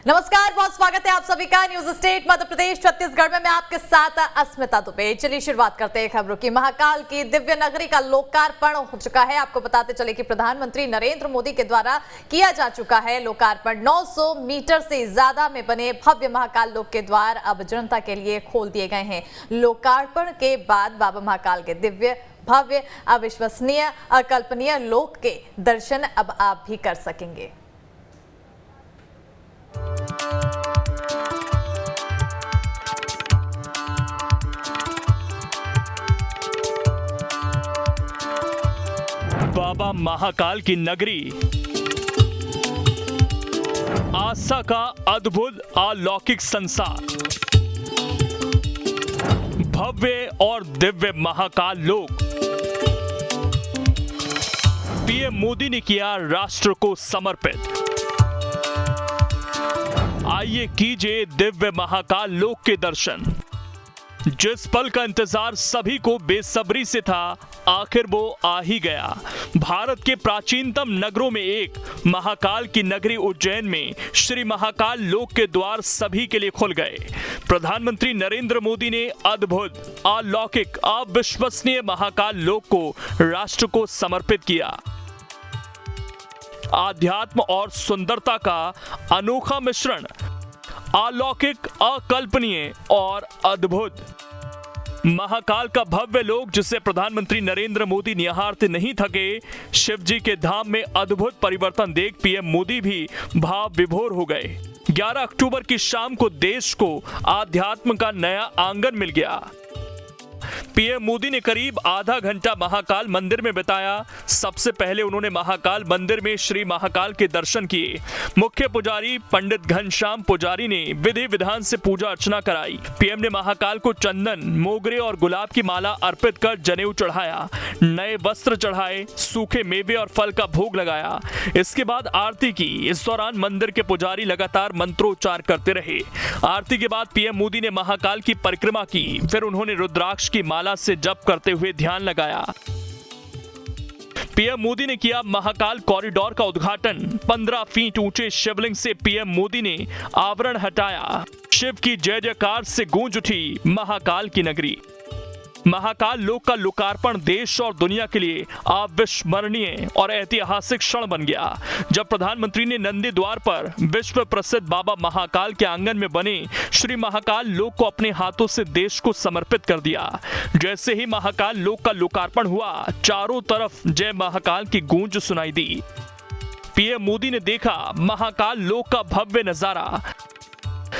नमस्कार, बहुत स्वागत है आप सभी का न्यूज स्टेट मध्य प्रदेश छत्तीसगढ़ में। मैं आपके साथ अस्मिता दुबे। चलिए शुरुआत करते हैं खबरों की। महाकाल की दिव्य नगरी का लोकार्पण हो चुका है। आपको बताते चले कि प्रधानमंत्री नरेंद्र मोदी के द्वारा किया जा चुका है लोकार्पण। 900 मीटर से ज्यादा में बने भव्य महाकाल लोक के द्वार अब जनता के लिए खोल दिए गए हैं। लोकार्पण के बाद बाबा महाकाल के दिव्य भव्य अविश्वसनीय अकल्पनीय लोक के दर्शन अब आप भी कर सकेंगे। बाबा महाकाल की नगरी आस्था का अद्भुत अलौकिक संसार, भव्य और दिव्य महाकाल लोक पीएम मोदी ने किया राष्ट्र को समर्पित। आइए कीजिए दिव्य महाकाल लोक के दर्शन। जिस पल का इंतजार सभी को बेसब्री से था, आखिर वो आ ही गया। भारत के प्राचीनतम नगरों में एक महाकाल की नगरी उज्जैन में श्री महाकाल लोक के द्वार सभी के लिए खुल गए। प्रधानमंत्री नरेंद्र मोदी ने अद्भुत अलौकिक अविश्वसनीय महाकाल लोक को राष्ट्र को समर्पित किया। आध्यात्म और सुंदरता का अनोखा मिश्रण, अलौकिक, अकल्पनीय और अद्भुत। महाकाल का भव्य लोक जिसे प्रधानमंत्री नरेंद्र मोदी निहारते नहीं थके। शिव जी के धाम में अद्भुत परिवर्तन देख पीएम मोदी भी भाव विभोर हो गए। 11 अक्टूबर की शाम को देश को आध्यात्म का नया आंगन मिल गया। पीएम मोदी ने करीब आधा घंटा महाकाल मंदिर में बिताया। सबसे पहले उन्होंने महाकाल मंदिर में श्री महाकाल के दर्शन किए। मुख्य पुजारी पंडित घनश्याम पुजारी ने विधि विधान से पूजा अर्चना कराई। पीएम ने महाकाल को चंदन, मोगरे और गुलाब की माला अर्पित कर जनेऊ चढ़ाया, नए वस्त्र चढ़ाए, सूखे मेवे और फल का भोग लगाया। इसके बाद आरती की। इस दौरान मंदिर के पुजारी लगातार मंत्रोच्चार करते रहे। आरती के बाद पीएम मोदी ने महाकाल की परिक्रमा की। फिर उन्होंने रुद्राक्ष की माला से जप करते हुए ध्यान लगाया। पीएम मोदी ने किया महाकाल कॉरिडोर का उद्घाटन। 15 फीट ऊंचे शिवलिंग से पीएम मोदी ने आवरण हटाया। शिव की जय जयकार से गूंज उठी महाकाल की नगरी। महाकाल लोक का लोकार्पण देश और दुनिया के लिए अविस्मरणीय और ऐतिहासिक क्षण बन गया। जब प्रधानमंत्री ने नंदी द्वार पर विश्व प्रसिद्ध बाबा महाकाल के आंगन में बने श्री महाकाल लोक को अपने हाथों से देश को समर्पित कर दिया। जैसे ही महाकाल लोक का लोकार्पण हुआ, चारों तरफ जय महाकाल की गूंज सुनाई दी। पीएम मोदी ने देखा महाकाल लोक का भव्य नजारा।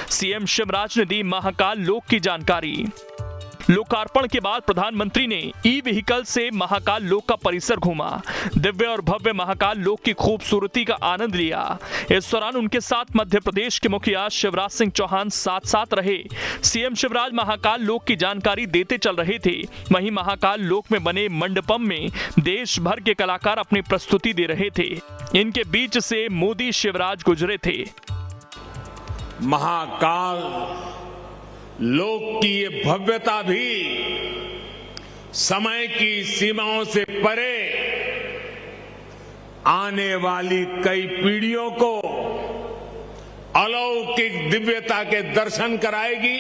सीएम शिवराज ने दी महाकाल लोक की जानकारी। लोकार्पण के बाद प्रधानमंत्री ने ई व्हीकल से महाकाल लोक का परिसर घूमा, दिव्य और भव्य महाकाल लोक की खूबसूरती का आनंद लिया। इस दौरान उनके साथ मध्य प्रदेश के मुखिया शिवराज सिंह चौहान साथ साथ रहे। सीएम शिवराज महाकाल लोक की जानकारी देते चल रहे थे। वहीं महाकाल लोक में बने मंडपम में देश भर के कलाकार अपनी प्रस्तुति दे रहे थे। इनके बीच से मोदी शिवराज गुजरे थे। महाकाल लोक की ये भव्यता भी समय की सीमाओं से परे आने वाली कई पीढ़ियों को अलौकिक दिव्यता के दर्शन कराएगी।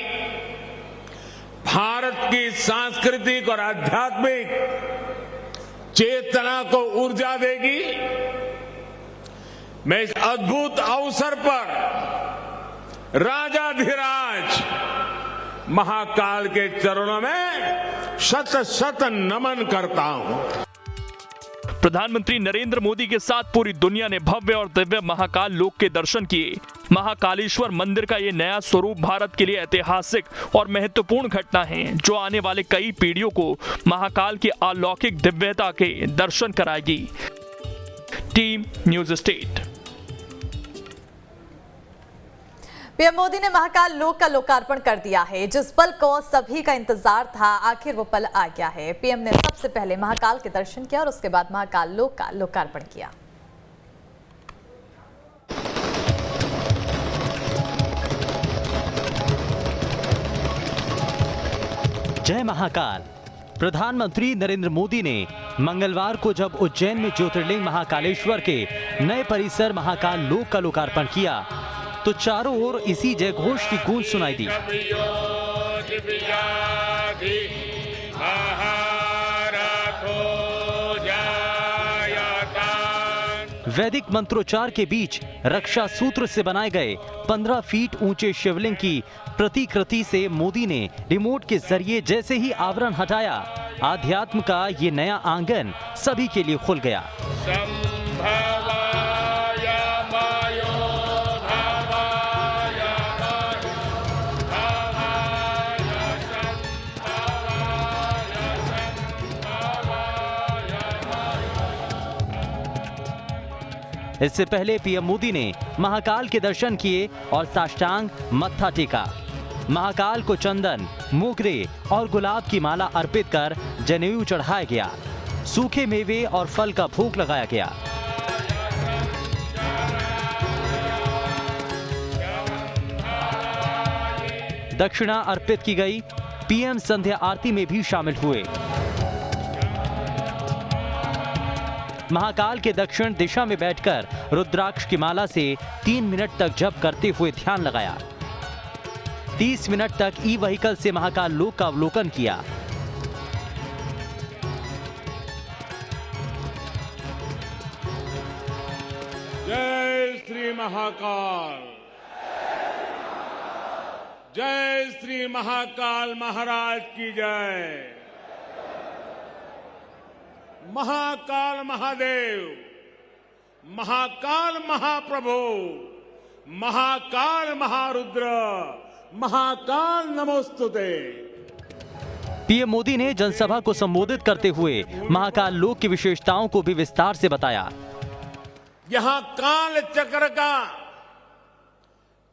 भारत की सांस्कृतिक और आध्यात्मिक चेतना को ऊर्जा देगी। मैं इस अद्भुत अवसर पर राजाधिराज महाकाल के चरणों में शत शत नमन करता हूं। प्रधानमंत्री नरेंद्र मोदी के साथ पूरी दुनिया ने भव्य और दिव्य महाकाल लोक के दर्शन किए। महाकालेश्वर मंदिर का ये नया स्वरूप भारत के लिए ऐतिहासिक और महत्वपूर्ण घटना है, जो आने वाले कई पीढ़ियों को महाकाल की अलौकिक दिव्यता के दर्शन कराएगी। Team news state. PM Modi ने महाकाल लोक का लोकार्पण कर दिया है। जिस पल को सभी का इंतजार था, आखिर वो पल आ गया है। पीएम ने सबसे पहले महाकाल के दर्शन किया और उसके बाद महाकाल लोक का लोकार्पण किया। जय महाकाल। प्रधानमंत्री नरेंद्र मोदी ने मंगलवार को जब उज्जैन में ज्योतिर्लिंग महाकालेश्वर के नए परिसर महाकाल लोक का लोकार्पण किया, तो चारों ओर इसी जयघोष की गूंज सुनाई दी। वैदिक मंत्रोच्चार के बीच रक्षा सूत्र से बनाए गए 15 फीट ऊंचे शिवलिंग की प्रतिकृति से मोदी ने रिमोट के जरिए जैसे ही आवरण हटाया, आध्यात्म का ये नया आंगन सभी के लिए खुल गया। इससे पहले पीएम मोदी ने महाकाल के दर्शन किए और साष्टांग मत्था टेका। महाकाल को चंदन, मोगरे और गुलाब की माला अर्पित कर जनेऊ चढ़ाया गया। सूखे मेवे और फल का भोग लगाया गया। दक्षिणा अर्पित की गई। पीएम संध्या आरती में भी शामिल हुए। महाकाल के दक्षिण दिशा में बैठकर रुद्राक्ष की माला से 3 मिनट तक जप करते हुए ध्यान लगाया। 30 मिनट तक ई व्हीकल से महाकाल लोक का अवलोकन किया। जय श्री महाकाल, जय श्री महाकाल महाराज की जय। महाकाल महादेव, महाकाल महाप्रभु, महाकाल महारुद्र, महाकाल नमोस्तुते। पीएम मोदी ने जनसभा को संबोधित करते हुए महाकाल लोक की विशेषताओं को भी विस्तार से बताया। यहां काल चक्र का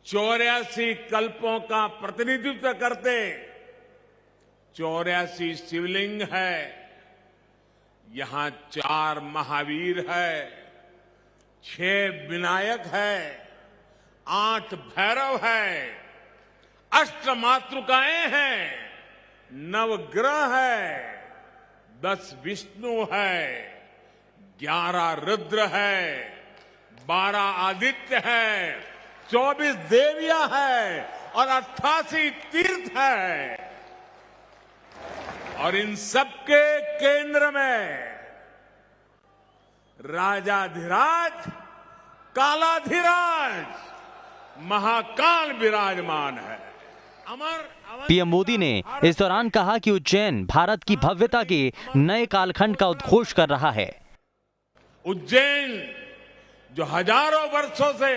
84 कल्पों का प्रतिनिधित्व करते 84 शिवलिंग है। यहां 4 महावीर है, 6 विनायक है, 8 भैरव है, 8 मातृकाएं हैं, 9 ग्रह है, 10 विष्णु है, 11 रुद्र है, 12 आदित्य है, 24 देवियां है और 88 तीर्थ है। और इन सबके केंद्र में राजाधिराज, कालाधिराज, महाकाल विराजमान है। पीएम मोदी ने इस दौरान कहा कि उज्जैन भारत की भव्यता के नए कालखंड का उद्घोष कर रहा है। उज्जैन जो हजारों वर्षों से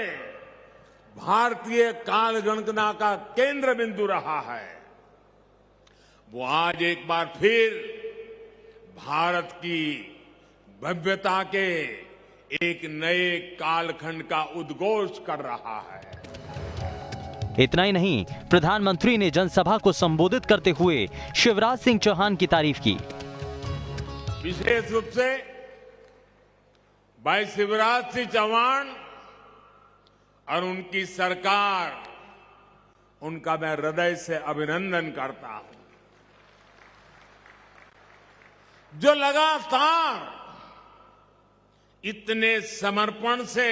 भारतीय काल गणना का केंद्र बिंदु रहा है, वो आज एक बार फिर भारत की भव्यता के एक नए कालखंड का उद्घोष कर रहा है। इतना ही नहीं, प्रधानमंत्री ने जनसभा को संबोधित करते हुए शिवराज सिंह चौहान की तारीफ की। विशेष रूप से भाई शिवराज सिंह चौहान और उनकी सरकार, उनका मैं हृदय से अभिनंदन करता हूं, जो लगातार इतने समर्पण से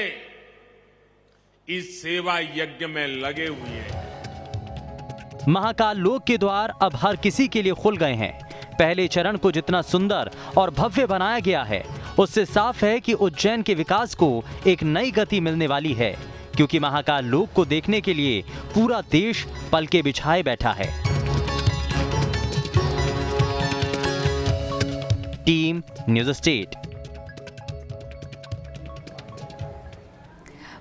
इस सेवा यज्ञ में लगे हुए हैं। महाकाल लोक के द्वार अब हर किसी के लिए खुल गए हैं। पहले चरण को जितना सुंदर और भव्य बनाया गया है, उससे साफ है कि उज्जैन के विकास को एक नई गति मिलने वाली है, क्योंकि महाकाल लोक को देखने के लिए पूरा देश पलके बिछाए बैठा है। Team news state.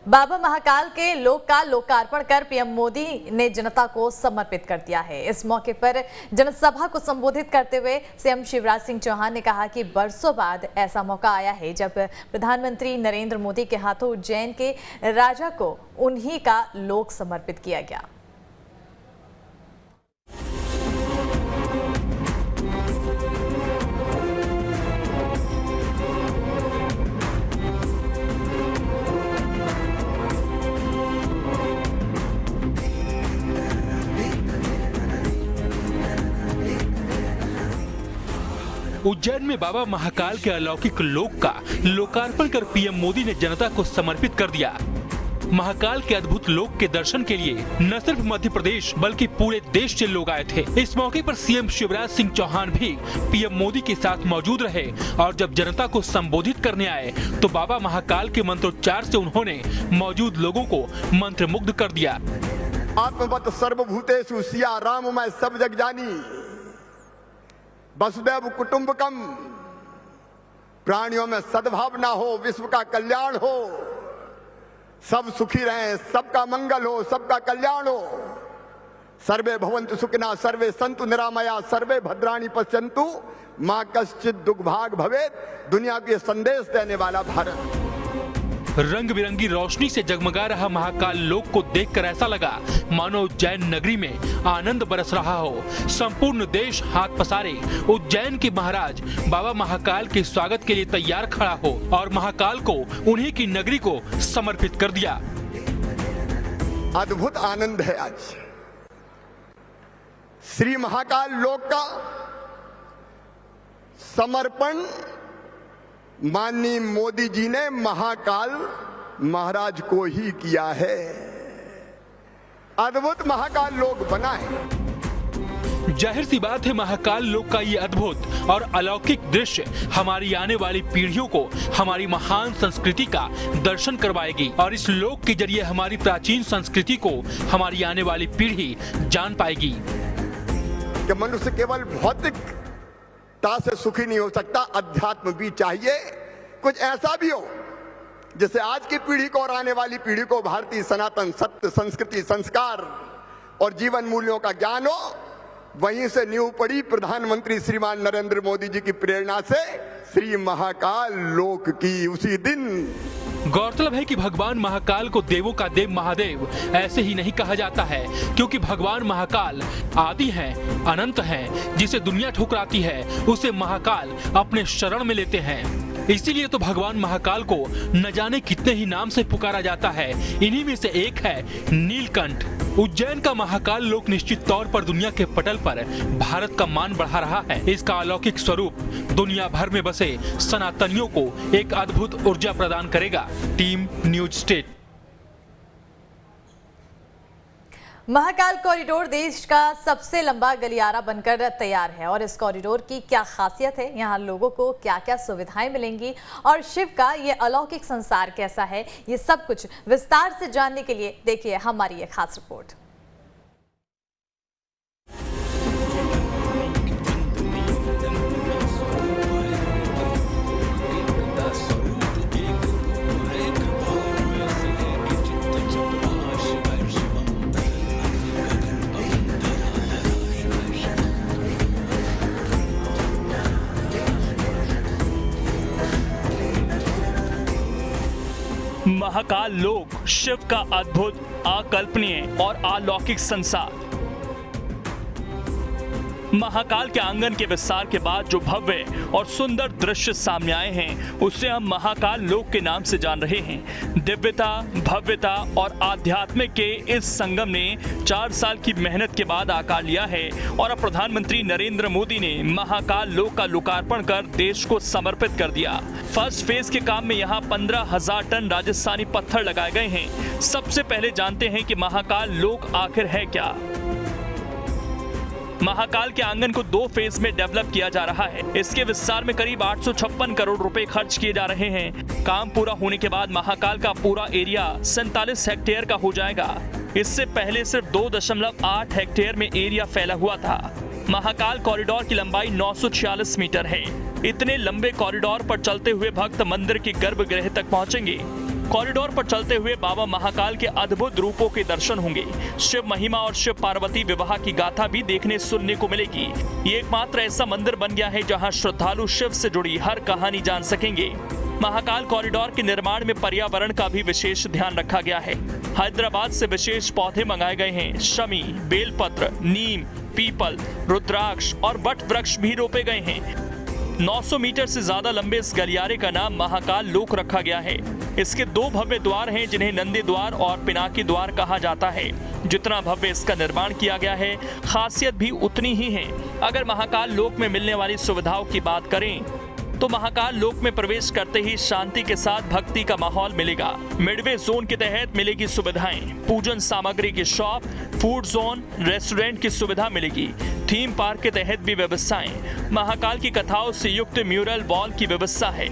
Baba Mahakal के लोक का लोकार्पण कर पीएम मोदी ने जनता को समर्पित कर दिया है। इस मौके पर जनसभा को संबोधित करते हुए सीएम शिवराज सिंह चौहान ने कहा कि बरसों बाद ऐसा मौका आया है जब प्रधानमंत्री नरेंद्र मोदी के हाथों उज्जैन के राजा को उन्हीं का लोक समर्पित किया गया। उज्जैन में बाबा महाकाल के अलौकिक लोक का लोकार्पण कर पीएम मोदी ने जनता को समर्पित कर दिया। महाकाल के अद्भुत लोक के दर्शन के लिए न सिर्फ मध्य प्रदेश बल्कि पूरे देश से लोग आए थे। इस मौके पर सीएम शिवराज सिंह चौहान भी पीएम मोदी के साथ मौजूद रहे और जब जनता को संबोधित करने आए तो बाबा महाकाल के मंत्रोच्चार से उन्होंने मौजूद लोगों को मंत्रमुग्ध कर दिया। आत्मवत सर्वभूतेषु सिया राम मैं सब जग जानी, वसुदैव कुटुंबकम, प्राणियों में सद्भावना हो, विश्व का कल्याण हो, सब सुखी रहें, सबका मंगल हो, सबका कल्याण हो। सर्वे भवन्तु सुखिनः, सर्वे सन्तु निरामया, सर्वे भद्राणि पश्यन्तु, मां कश्चित् दुर्भाग् भवेत्। दुनिया के संदेश देने वाला भारत। रंग बिरंगी रोशनी से जगमगा रहा महाकाल लोक को देखकर ऐसा लगा मानो उज्जैन नगरी में आनंद बरस रहा हो। संपूर्ण देश हाथ पसारे उज्जैन के महाराज बाबा महाकाल के स्वागत के लिए तैयार खड़ा हो और महाकाल को उन्हीं की नगरी को समर्पित कर दिया। अद्भुत आनंद है आज। श्री महाकाल लोक का समर्पण माननीय मोदी जी ने महाकाल महाराज को ही किया है। अद्भुत महाकाल लोक बना है। जाहिर सी बात है महाकाल लोक का ये अद्भुत और अलौकिक दृश्य हमारी आने वाली पीढ़ियों को हमारी महान संस्कृति का दर्शन करवाएगी और इस लोक के जरिए हमारी प्राचीन संस्कृति को हमारी आने वाली पीढ़ी जान पाएगी। कि मनुष्य केवल भौतिकता से सुखी नहीं हो सकता, अध्यात्म भी चाहिए। कुछ ऐसा भी हो जैसे आज की पीढ़ी को और आने वाली पीढ़ी को भारतीय सनातन सत्य, संस्कृति, संस्कार और जीवन मूल्यों का ज्ञान हो। वहीं से नींव पड़ी प्रधानमंत्री श्रीमान नरेंद्र मोदी जी की प्रेरणा से श्री महाकाल लोक की उसी दिन। गौरतलब है कि भगवान महाकाल को देवों का देव महादेव ऐसे ही नहीं कहा जाता है, क्योंकि भगवान महाकाल आदि हैं, अनंत हैं। जिसे दुनिया ठुकराती है उसे महाकाल अपने शरण में लेते हैं। इसीलिए तो भगवान महाकाल को न जाने कितने ही नाम से पुकारा जाता है। इन्हीं में से एक है नीलकंठ। उज्जैन का महाकाल लोक निश्चित तौर पर दुनिया के पटल पर भारत का मान बढ़ा रहा है। इसका अलौकिक स्वरूप दुनिया भर में बसे सनातनियों को एक अद्भुत ऊर्जा प्रदान करेगा। Team news state. Mahakal corridor देश का सबसे लंबा गलियारा बनकर तैयार है और इस कॉरिडोर की क्या खासियत है, यहाँ लोगों को क्या क्या सुविधाएं मिलेंगी और शिव का ये अलौकिक संसार कैसा है, ये सब कुछ विस्तार से जानने के लिए देखिए हमारी ये खास रिपोर्ट। महाकाल लोक शिव का अद्भुत, अकल्पनीय और अलौकिक संसार। महाकाल के आंगन के विस्तार के बाद जो भव्य और सुंदर दृश्य सामने आए हैं उसे हम महाकाल लोक के नाम से जान रहे हैं। दिव्यता, भव्यता और आध्यात्मिक के इस संगम ने 4 साल की मेहनत के बाद आकार लिया है और अब प्रधानमंत्री नरेंद्र मोदी ने महाकाल लोक का लोकार्पण कर देश को समर्पित कर दिया। फर्स्ट फेज के काम में यहाँ 15,000 टन राजस्थानी पत्थर लगाए गए हैं। सबसे पहले जानते हैं कि महाकाल लोक आखिर है क्या। महाकाल के आंगन को 2 फेज में डेवलप किया जा रहा है। इसके विस्तार में करीब 856 करोड़ रुपए खर्च किए जा रहे हैं। काम पूरा होने के बाद महाकाल का पूरा एरिया 47 हेक्टेयर का हो जाएगा। इससे पहले सिर्फ 2.8 हेक्टेयर में एरिया फैला हुआ था। महाकाल कॉरिडोर की लंबाई 946 मीटर है। इतने लंबे कॉरिडोर पर चलते हुए भक्त मंदिर के गर्भगृह तक पहुंचेंगे। कॉरिडोर पर चलते हुए बाबा महाकाल के अद्भुत रूपों के दर्शन होंगे। शिव महिमा और शिव पार्वती विवाह की गाथा भी देखने सुनने को मिलेगी। ये एकमात्र ऐसा मंदिर बन गया है जहां श्रद्धालु शिव से जुड़ी हर कहानी जान सकेंगे। महाकाल कॉरिडोर के निर्माण में पर्यावरण का भी विशेष ध्यान रखा गया है। हैदराबाद से विशेष पौधे मंगाए गए हैं। शमी, बेलपत्र, नीम, पीपल, रुद्राक्ष और बट वृक्ष भी रोपे गए हैं। 900 मीटर से ज्यादा लंबे इस गलियारे का नाम महाकाल लोक रखा गया है। इसके 2 भव्य द्वार हैं जिन्हें नंदी द्वार और पिनाकी द्वार कहा जाता है। जितना भव्य इसका निर्माण किया गया है, खासियत भी उतनी ही है। अगर महाकाल लोक में मिलने वाली सुविधाओं की बात करें तो महाकाल लोक में प्रवेश करते ही शांति के साथ भक्ति का माहौल मिलेगा। मिडवे जोन के तहत मिलेगी सुविधाएं, पूजन सामग्री की शॉप, फूड जोन, रेस्टोरेंट की सुविधा मिलेगी। थीम पार्क के तहत भी व्यवस्थाएं, महाकाल की कथाओं से युक्त म्यूरल वॉल की व्यवस्था है।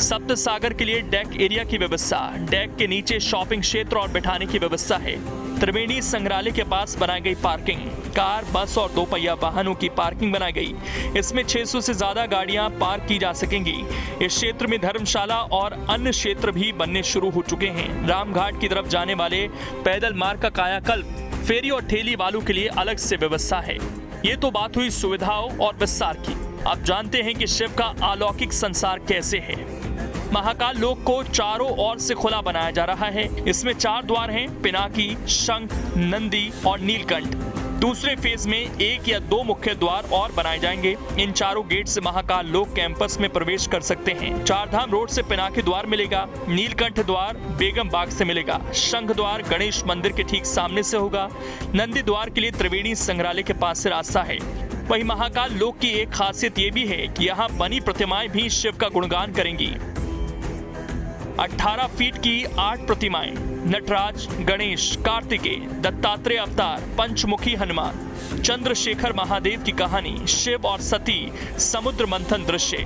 सप्त सागर के लिए डेक एरिया की व्यवस्था, डेक के नीचे शॉपिंग क्षेत्र और बैठाने की व्यवस्था है। त्रिवेणी संग्रहालय के पास बनाई गई पार्किंग, कार, बस और 2 पहिया वाहनों की पार्किंग बनाई गई। इसमें 600 से ज्यादा गाड़ियां पार्क की जा सकेंगी। इस क्षेत्र में धर्मशाला और अन्य क्षेत्र भी बनने शुरू हो चुके हैं। रामघाट की तरफ जाने वाले पैदल मार्ग का कायाकल्प, फेरी और ठेली वालों के लिए अलग से व्यवस्था है। ये तो बात हुई सुविधाओं और विस्तार की। अब जानते हैं कि शिव का अलौकिक संसार कैसे है। महाकाल लोक को चारों ओर से खुला बनाया जा रहा है। इसमें 4 द्वार हैं, पिनाकी, शंख, नंदी और नीलकंठ। दूसरे फेज में 1 या 2 मुख्य द्वार और बनाए जाएंगे। इन चारों गेट से महाकाल लोक कैंपस में प्रवेश कर सकते हैं। चारधाम रोड से पिनाकी द्वार मिलेगा, नीलकंठ द्वार बेगम बाग से मिलेगा, शंख द्वार गणेश मंदिर के ठीक सामने से होगा, नंदी द्वार के लिए त्रिवेणी संग्रहालय के पास से रास्ता है। वहीं महाकाल लोक की एक खासियत ये भी है कि यहाँ बनी प्रतिमाएं भी शिव का गुणगान करेंगी। 18 फीट की 8 प्रतिमाएं, नटराज, गणेश, कार्तिकेय, दत्तात्रेय अवतार, पंचमुखी हनुमान, चंद्रशेखर महादेव की कहानी, शिव और सती समुद्र मंथन दृश्य।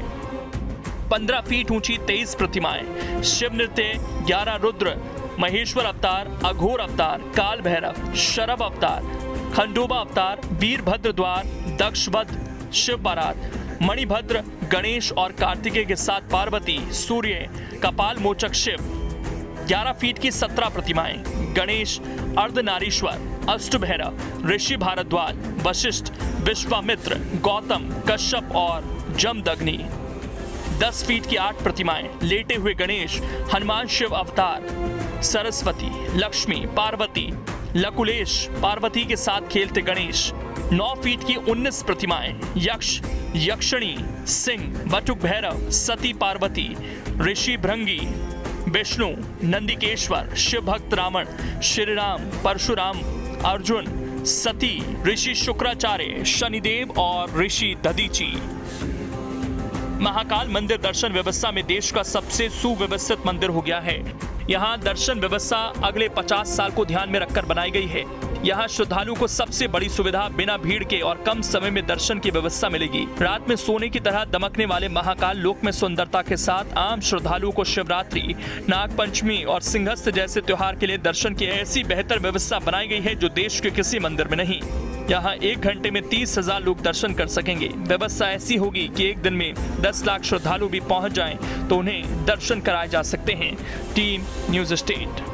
15 फीट ऊंची 23 प्रतिमाएं, शिव नृत्य, 11 रुद्र, महेश्वर अवतार, अघोर अवतार, काल भैरव, शरभ अवतार, खंडोबा अवतार, वीरभद्र द्वार, दक्षवध, शिव बारात, मणिभद्र, गणेश और कार्तिकेय के साथ पार्वती, सूर्य, कपाल मोचक शिव। 11 फीट की 17 प्रतिमाएं, गणेश, अर्धनारीश्वर, अष्टभैरव, ऋषि भारद्वाज, वशिष्ठ, विश्वामित्र, गौतम, कश्यप और जमदग्नि। 10 फीट की 8 प्रतिमाएं, लेटे हुए गणेश, हनुमान शिव अवतार, सरस्वती, लक्ष्मी, पार्वती, लकुलेश, पार्वती के साथ खेलते गणेश। 9 फीट की 19 प्रतिमाएं, यक्ष, यक्षिणी, सिंह, बटुक भैरव, सती पार्वती, ऋषि भृंगी, विष्णु, नंदिकेश्वर, शिव भक्त रावण, श्री राम, परशुराम, अर्जुन, सती, ऋषि शुक्राचार्य, शनिदेव और ऋषि दधीची। महाकाल मंदिर दर्शन व्यवस्था में देश का सबसे सुव्यवस्थित मंदिर हो गया है। यहाँ दर्शन व्यवस्था अगले 50 साल को ध्यान में रखकर बनाई गई है। यहाँ श्रद्धालु को सबसे बड़ी सुविधा बिना भीड़ के और कम समय में दर्शन की व्यवस्था मिलेगी। रात में सोने की तरह दमकने वाले महाकाल लोक में सुंदरता के साथ आम श्रद्धालुओं को शिवरात्रि, नाग पंचमी और सिंहस्थ जैसे त्योहार के लिए दर्शन की ऐसी बेहतर व्यवस्था बनाई गई है जो देश के किसी मंदिर में नहीं। यहाँ 1 घंटे में 30,000 लोग दर्शन कर सकेंगे। व्यवस्था ऐसी होगी कि एक दिन में 10 लाख श्रद्धालु भी पहुँच जाएं तो उन्हें दर्शन कराए जा सकते हैं। Team news state.